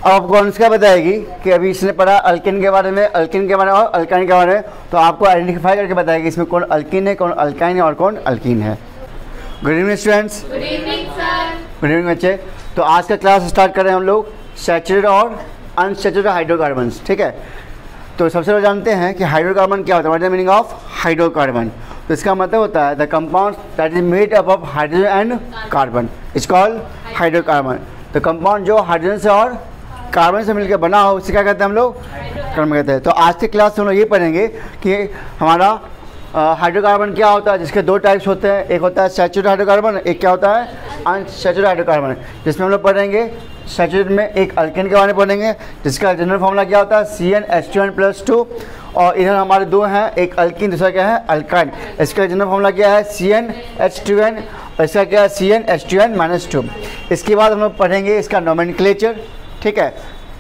अब आपको अनुष्का बताएगी कि अभी इसने पढ़ा अल्किन के बारे में, अल्किन के बारे में और अल्काइन के बारे में, तो आपको आइडेंटिफाई करके बताएगी इसमें कौन अल्किन है, कौन अल्काइन है और कौन अल्कीन है। Good evening students. Good evening sir. Good evening बच्चे। तो आज का क्लास स्टार्ट करें हम लोग सैचुरेटेड और अनसैचुरेटेड हाइड्रोकार्बन्स। ठीक है, तो सबसे पहले जानते हैं कि हाइड्रोकार्बन क्या होता है। What is the meaning of hydrocarbon? तो इसका मतलब होता है the compound that is made up of hydrogen and carbon is called hydrocarbon. तो कंपाउंड जो हाइड्रोजन से और कार्बन से मिलकर बना हो उसे क्या कहते हैं हम लोग? कार्बन कहते हैं। तो आज के क्लास में हम लोग ये पढ़ेंगे कि हमारा हाइड्रोकार्बन क्या होता है, जिसके दो टाइप्स होते हैं। एक होता है सैचुरेटेड हाइड्रोकार्बन, एक क्या होता है अनसैचुरेटेड हाइड्रोकार्बन, जिसमें हम लोग पढ़ेंगे सैचुरेटेड में एक अल्केन के बारे में पढ़ेंगे जिसका जनरल फॉर्मूला क्या होता है CnH2n+2। और इधर हमारे दो हैं, एक अल्किन दूसरा क्या है अल्काइन। इसका जनरल फॉर्मूला क्या है CnH2n और इसका क्या है CnH2n-2। इसके बाद हम लोग पढ़ेंगे इसका नोमेनक्लेचर। ठीक है,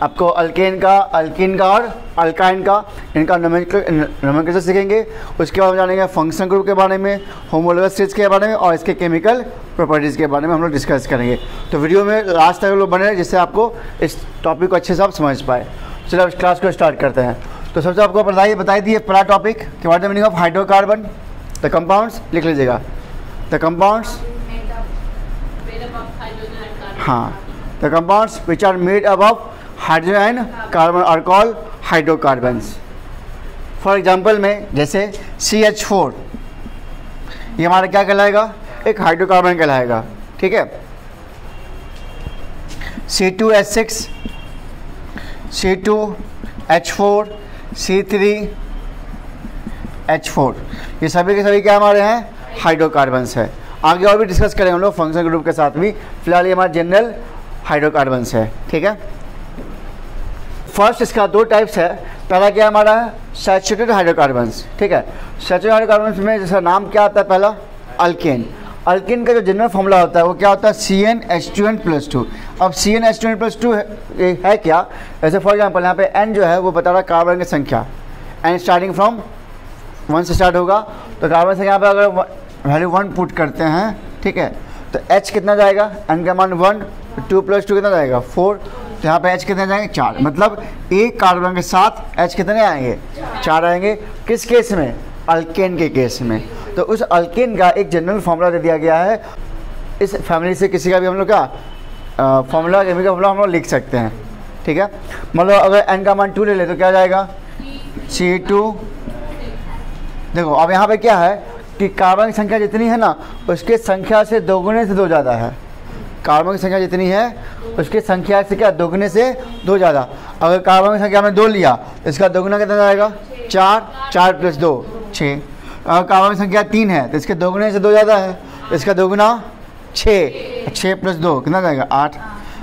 आपको अल्केन का, अल्किन का और अल्काइन का इनका नोमेनक्लेचर सीखेंगे। उसके बाद हम जानेंगे फंक्शनल ग्रुप के बारे में, होमोलोगस स्टेट्स के बारे में और इसके केमिकल प्रॉपर्टीज़ के बारे में हम लोग डिस्कस करेंगे। तो वीडियो में लास्ट तक लोग बने रहे जिससे आपको इस टॉपिक को अच्छे से आप समझ पाए। चलो अब क्लास को स्टार्ट करते हैं। तो सबसे आपको बताई दिए पहला टॉपिक कि what the meaning of hydrocarbon. The compounds लिख लीजिएगा, द कंपाउंड्स, हाँ, the compounds which are made up of hydrogen and carbon are called hydrocarbons. For example में जैसे CH4, ये हमारा क्या कहलाएगा? एक हाइड्रोकार्बन कहलाएगा। ठीक है, C2H6, C2H4, C3H4, ये सभी के सभी क्या हमारे हैं? हाइड्रोकार्बन्स है। आगे और भी डिस्कस करेंगे हम लोग फंक्शनल ग्रुप के साथ भी, फिलहाल ये हमारा जनरल हाइड्रोकार्बन्स है। ठीक है, फर्स्ट इसका दो टाइप्स है। पहला क्या हमारा है सैचुरेटेड हाइड्रोकार्बन्स। ठीक है, सैचुरेटेड हाइड्रोकार्बन्स में जैसा नाम क्या आता है पहला अल्केन। अल्केन का जो जनरल फॉर्मूला होता है वो क्या होता है CnH2n+2। अब CnH2n+2 है क्या? जैसे फॉर एग्जांपल यहाँ पे N जो है वो बता रहा है कार्बन की संख्या, N स्टार्टिंग फ्रॉम 1 से स्टार्ट होगा। तो कार्बन से यहाँ पे अगर वैल्यू 1 पुट करते हैं, ठीक है, तो H कितना जाएगा? N का मान 1, 2 + 2 कितना जाएगा 4। तो यहाँ पे H कितने जाएंगे 4, मतलब एक कार्बन के साथ H कितने आएंगे? 4 आएंगे। किस केस में? अल्केन के केस में। तो उस अल्केन का एक जनरल फार्मूला दे दिया गया है। इस फैमिली से किसी का भी हम लोग का फार्मूला, केमिकल फार्मूला हम लोग लिख सकते हैं। ठीक है, मतलब अगर N का मान 2 ले ले तो क्या जाएगा C2। देखो अब यहाँ पे क्या है कि कार्बन की संख्या जितनी है ना उसके संख्या से दोगुने से 2 ज़्यादा है। कार्बन की संख्या जितनी है उसकी संख्या से क्या दोगुने से 2 ज़्यादा। अगर कार्बन की संख्या में 2 लिया तो इसका दोगुना कितना जाएगा 4, 4 + 2 6। अगर कार्बन की संख्या 3 है तो इसके दोगुने से 2 ज़्यादा है, इसका दोगुना 6, 6 + 2 कितना जाएगा 8।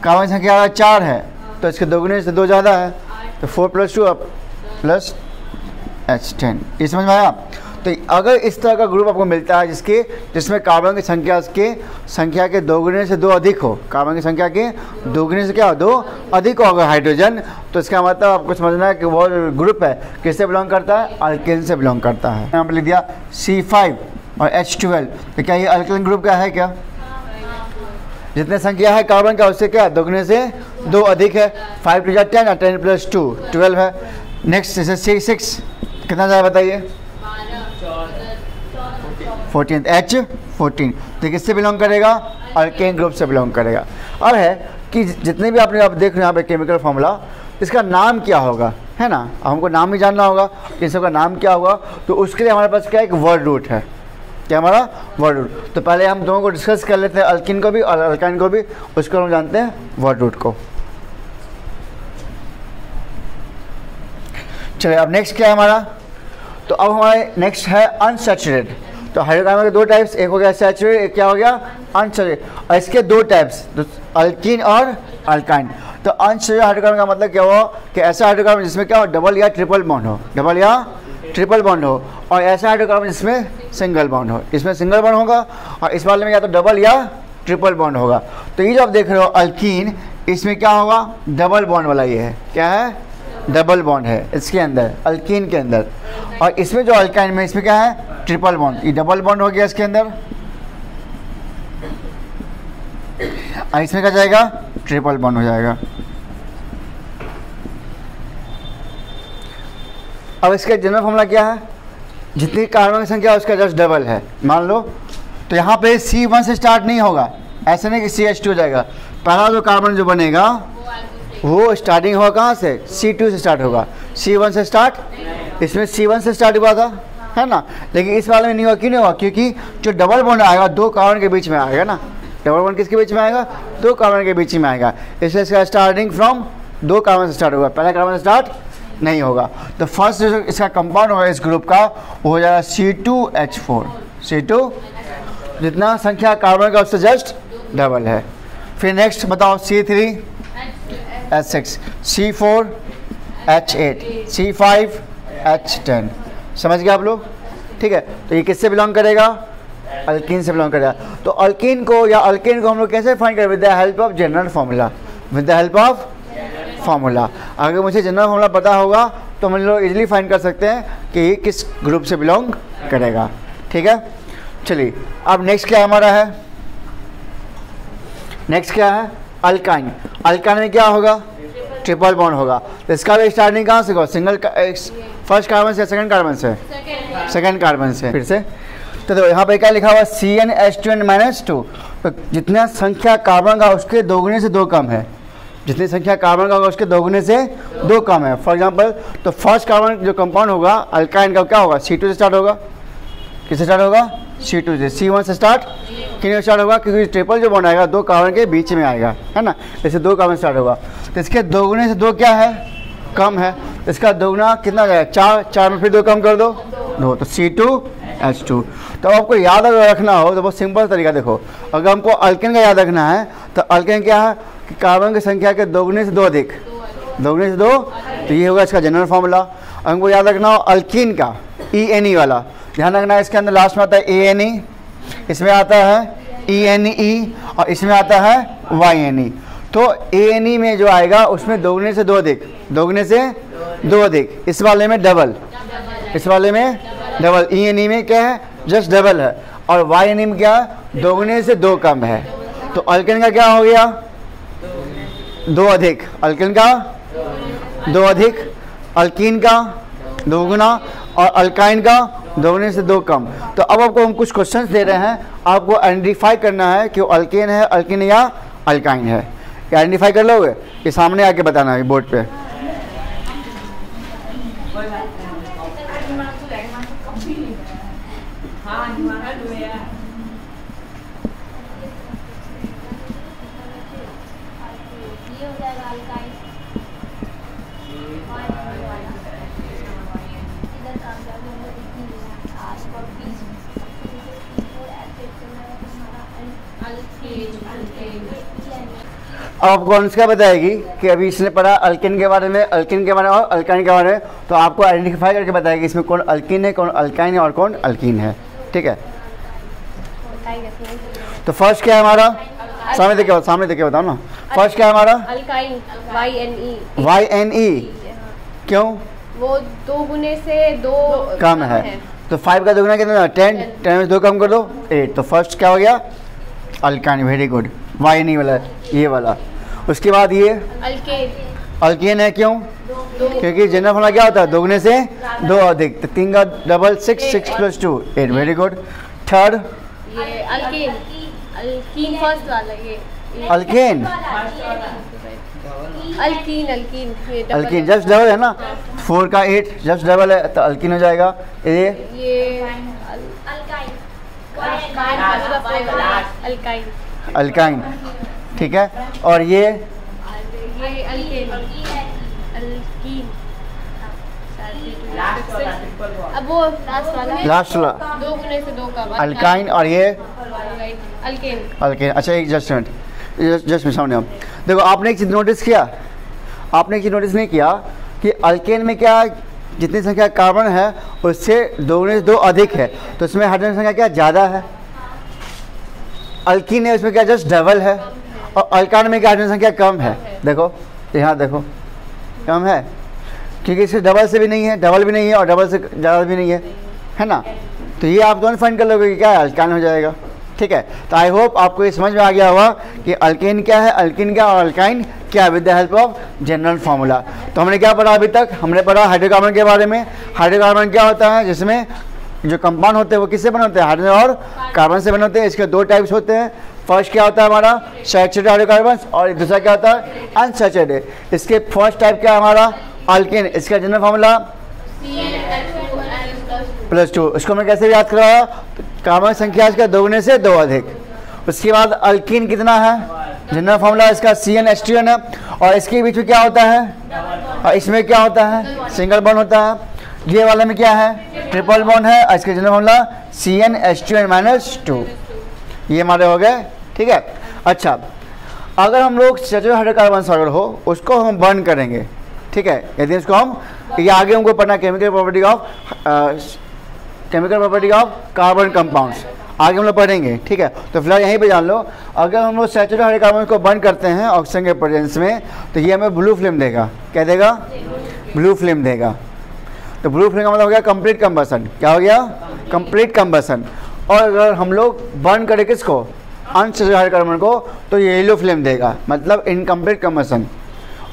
कार्बन की संख्या अगर 4 है तो इसके दोगुने से 2 ज़्यादा है, तो 4 + 2 + H10। ये समझ में आया? तो अगर इस तरह का ग्रुप आपको मिलता है जिसमें कार्बन की संख्या उसके संख्या के दोगुने से 2 अधिक हो, कार्बन की संख्या के दोगुने से क्या हो 2 अधिक हो अगर हाइड्रोजन, तो इसका मतलब आपको समझना है कि वो ग्रुप है किससे बिलोंग करता है? अल्केन से बिलोंग करता है। यहाँ पर लिख दिया C5 और H12, तो क्या ये अल्केन ग्रुप का है क्या? जितने संख्या है कार्बन का उससे क्या दोगुने से 2 अधिक है। 5 × 10 और 10 + 2 12 है। नेक्स्ट जैसे C6 कितना जाए बताइए 14, H14, तो किससे बिलोंग करेगा? अल्केन ग्रुप से बिलोंग करेगा। अब है कि जितने भी आपने आप देख रहे हैं यहाँ पे केमिकल फार्मूला, इसका नाम क्या होगा, है ना? हमको नाम ही जानना होगा कि इन सबका नाम क्या होगा। तो उसके लिए हमारे पास क्या एक वर्ड रूट है। क्या हमारा वर्ड रूट? तो पहले हम दोनों को डिस्कस कर लेते हैं, अल्किन को भी और अल्काइन को भी। उसको हम जानते हैं वर्ड रूट को। चलिए अब नेक्स्ट क्या है हमारा? तो अब हमारे नेक्स्ट है अनसैचुरेटेड। तो हाइड्रोकार्बन के दो टाइप्स, एक हो गया सैचुरेटेड, एक क्या हो गया अनसैचुरेटेड। और इसके दो टाइप्स अल्किन और अल्काइन। तो अनसैचुरेटेड हाइड्रोकार्बन का मतलब क्या हुआ कि ऐसा हाइड्रोकार्बन जिसमें क्या हो डबल या ट्रिपल बॉन्ड हो, डबल या ट्रिपल बॉन्ड हो। और ऐसा हाइड्रोकार्बन जिसमें सिंगल बॉन्ड हो, इसमें सिंगल बॉन्ड होगा और इस वाले में या तो डबल या ट्रिपल बॉन्ड होगा। तो ये जो आप देख रहे हो अल्कीन, इसमें क्या होगा डबल बॉन्ड वाला ये है, क्या है डबल बॉन्ड है इसके अंदर, अल्कीन के अंदर। और इसमें जो अल्काइन में इसमें क्या है ट्रिपल बॉन्ड, ये डबल बॉन्ड हो गया इसके अंदर। और इसमें क्या जाएगा ट्रिपल बॉन्ड हो जाएगा। अब इसका जनरल फॉर्मूला क्या है, जितनी कार्बन की संख्या उसका जस्ट डबल है मान लो। तो यहाँ पे C1 से स्टार्ट नहीं होगा, ऐसे नहीं कि CH2 हो जाएगा। पहला जो कार्बन जो बनेगा वो स्टार्टिंग होगा कहाँ से, C2 से स्टार्ट होगा। C1 से स्टार्ट, इसमें C1 से स्टार्ट हुआ था है ना, लेकिन इस वाले में नहीं हुआ। क्यों नहीं हुआ, क्योंकि जो डबल बॉन्ड आएगा दो कार्बन के बीच में आएगा ना। डबल बॉन्ड किसके बीच में आएगा, दो कार्बन के बीच में आएगा, इसलिए इसका स्टार्टिंग फ्रॉम दो कार्बन से स्टार्ट होगा, पहला कार्बन से स्टार्ट नहीं होगा। तो फर्स्ट जो इसका कंपाउंड होगा इस ग्रुप का वो हो जाएगा C2H4। C2 जितना संख्या कार्बन का उससे जस्ट डबल है। फिर नेक्स्ट बताओ C3H6, C4H8, C5H10। समझ गए आप लोग, ठीक है। तो ये किससे बिलोंग करेगा, अल्कीन से बिलोंग करेगा। तो अल्कीन को या अल्केन को हम लोग कैसे फाइंड करें, with the help of general formula, with the help of formula. अगर मुझे जनरल फार्मूला पता होगा तो हम लोग इजीली फाइंड कर सकते हैं कि ये किस ग्रुप से बिलोंग करेगा, ठीक है। चलिए अब नेक्स्ट क्या हमारा है, नेक्स्ट क्या है, अल्काइन। अल्काइन में क्या होगा, ट्रिपल बॉन्ड होगा। तो इसका भी स्टार्टिंग कहाँ से होगा, सिंगल फर्स्ट कार्बन से, सेकंड कार्बन से, सेकंड कार्बन से। फिर से तो यहाँ पे क्या लिखा हुआ CnH2n-2। तो जितना संख्या कार्बन का उसके दोगुने से दो कम है, जितनी संख्या कार्बन का होगा उसके दोगुने से दो कम है। फॉर एग्जांपल तो फर्स्ट कार्बन जो कंपाउंड होगा अल्काइन का क्या होगा, C2 से स्टार्ट होगा। किससे स्टार्ट होगा, C2 से। C1 से स्टार्ट क्यों नहीं स्टार्ट होगा, क्योंकि ट्रिपल जो बॉन्ड आएगा दो कार्बन के बीच में आएगा है ना, जैसे दो कार्बन स्टार्ट होगा। तो इसके दोगुने से दो क्या है, कम है। इसका दोगुना कितना जाएगा, चार, चार में फिर दो कम कर दो, दो, तो C2H2। तो आपको याद अगर रखना हो तो बहुत सिंपल तरीका देखो, अगर हमको अल्केन का याद रखना है तो अल्केन क्या है कि कार्बन की संख्या के दोगुने से दो अधिक, दोगुने से दो, तो ये होगा इसका जनरल फॉर्मूला। हमको याद रखना हो अल्कीन का ENE वाला, ध्यान रखना है इसके अंदर लास्ट में आता है ANE, इसमें आता है ENE और इसमें आता है YNE। तो ANE में जो आएगा उसमें दोगुने से दो अधिक, दोगुने से दो अधिक, इस वाले में डबल, इस वाले में डबल। ENE में क्या है, जस्ट डबल है। और YNE में क्या है, दोगुने से दो कम है। तो अल्केन का क्या हो गया, दो अधिक, अल्केन का दो अधिक, अल्कीन का दोगुना और अल्काइन का दोगुने से दो कम। तो अब आपको हम कुछ क्वेश्चंस दे रहे हैं, आपको आइडेंटिफाई करना है कि वो अल्केन है, अल्कीन या अल्काइन है। आइडेंटिफाई कर लोगे, ये सामने आके बताना है बोर्ड पे। अब आपको अनुष्का बताएगी कि अभी इसने पढ़ा अल्केन के बारे में, अल्केन के बारे में और अल्काइन के बारे में, तो आपको आइडेंटिफाई करके बताएगी इसमें कौन अल्कीन है, कौन अल्काइन है और कौन अल्कीन है, ठीक है। तो फर्स्ट क्या है हमारा, सामने देख के बताओ ना, फर्स्ट क्या है हमारा, अल्काइन YNE। YNE क्यों, वो दो गुने से दो कम है। तो 5 का दोगुना कितना, 10, 10 में दो कम कर दो 8। तो फर्स्ट क्या हो गया, अल्काइन, वेरी गुड, YNE वाला, ये वाला। उसके बाद ये अल्केन, अल्केन है, क्यों, क्योंकि जनरल फॉर्मूला क्या होता है, दोगुने से दो अधिक, तो 3 का डबल 6, 6 + 2 8, वेरी गुड। थर्ड ये अल्केन, अल्कीन फर्स्ट वाला, ये अल्केन, अल्कीन, अल्कीन, ये डबल अल्कीन जस्ट डबल है ना, 4 का 8 जस्ट डबल है तो अल्कीन हो जाएगा। ये अल्काइन, अल्काइन, ठीक है। और ये अल्केन, अल्कीन। अब वो लास्ट वाला दो गुने से दो कम, अल्काइन, और ये अल्केन, अल्केन। अच्छा एक जस्ट मिनट, जस्ट में सामने हम देखो, आपने एक चीज़ नोटिस किया, आपने एक चीज़ नोटिस नहीं किया कि अल्केन में क्या, जितनी संख्या कार्बन है उससे दोगुने से दो अधिक है, तो इसमें हाइड्रोजन संख्या क्या ज़्यादा है। अल्कीन है उसमें क्या जस्ट डबल है, और अल्काइन में क्या हाइड्रोजन संख्या कम है। देखो यहाँ देखो, कम है, क्योंकि इससे डबल से भी नहीं है, डबल भी नहीं है और डबल से ज़्यादा भी नहीं है, है ना। तो ये आप दोनों फाइंड कर लोगे कि क्या है, अल्काइन हो जाएगा, ठीक है। तो आई होप आपको ये समझ में आ गया होगा कि अल्केन क्या है, अल्किन क्या और अल्काइन क्या with the help of general formula. तो हमने क्या पढ़ा अभी तक, हमने पढ़ा हाइड्रोकार्बन के बारे में। हाइड्रोकार्बन क्या होता है, जिसमें जो कंपाउंड होते हैं वो किससे बने होते हैं, हाइड्रोजन और कार्बन से बने होते हैं। इसके दो टाइप्स होते हैं, फर्स्ट क्या होता है हमारा सैचुरेटेड हाइड्रोकार्बन और दूसरा क्या होता है अनसैचुरेटेड। इसके फर्स्ट टाइप क्या है हमारा अल्केन, इसका जनरल फार्मूला +2। इसको मैं कैसे याद कराया, कार्बन संख्या इसका दोगुने से 2 अधिक। उसके बाद अल्कीन कितना है, जनरल फार्मूला इसका CnH2n है और इसके बीच में क्या होता है और इसमें क्या होता है सिंगल बॉन्ड होता है। ये वाले में क्या है ट्रिपल बॉन्ड है और इसका जनरल फार्मूला CnH2n-2। ये हमारे हो गए, ठीक है। अच्छा, अगर हम लोग सैचुरेटेड हाइड्रोकार्बन अगर हो उसको हम बर्न करेंगे, ठीक है, यदि इसको हम ये आगे हमको पढ़ना chemical property of carbon compounds आगे हम लोग पढ़ेंगे, ठीक है। तो फिलहाल यहीं पे जान लो, अगर हम लोग सैचुरेटेड हाइड्रोकार्बन को बर्न करते हैं ऑक्सीजन के प्रेजेंस में तो ये हमें ब्लू फ्लेम देगा। क्या देगा, ब्लू फ्लेम देगा। तो ब्लू फ्लेम का मतलब हो गया कंप्लीट कंबसन। क्या हो गया, कंप्लीट कंबसन। और अगर हम लोग बर्न करें किसको, अनसैचुरेटेड हाइड्रोकार्बन को, तो ये येलो फ्लेम देगा, मतलब इनकम्प्लीट कंबसन।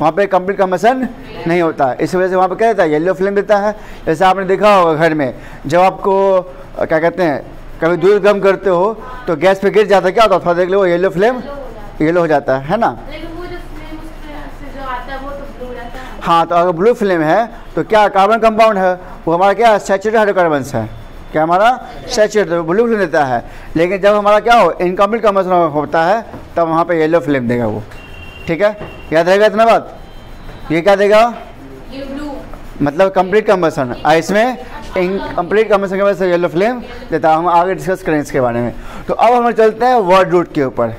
वहाँ पे कंप्लीट कंबसन नहीं होता है, इस वजह से वहाँ पे क्या देता है, येलो फ्लेम देता है। जैसे आपने देखा होगा घर में जब आपको क्या कहते हैं कभी दूध गर्म करते हो तो गैस पे गिर जाता है, क्या होता है, थोड़ा देख लो वो येलो फ्लेम येलो हो जाता है ना। हाँ, तो अगर ब्लू फ्लेम है तो क्या कार्बन कंपाउंड है, वो हमारा क्या सैचुरेटेड हाइड्रोकार्बन है, क्या हमारा सैचुरेटेड, ब्लू फ्लेम देता है। लेकिन जब हमारा क्या हो इनकम्प्लीट कंबसन होता है तब वहाँ पे येलो फ्लेम देगा वो, ठीक है। याद रहेगा इतना बात। ये क्या देगा, मतलब कंप्लीट कंबसन, इसमें इनकम्प्लीट कंबसन के वजह से येलो फ्लेम देता है। हम आगे डिस्कस करें इसके बारे में। तो अब हम चलते हैं वर्ड रूट के ऊपर।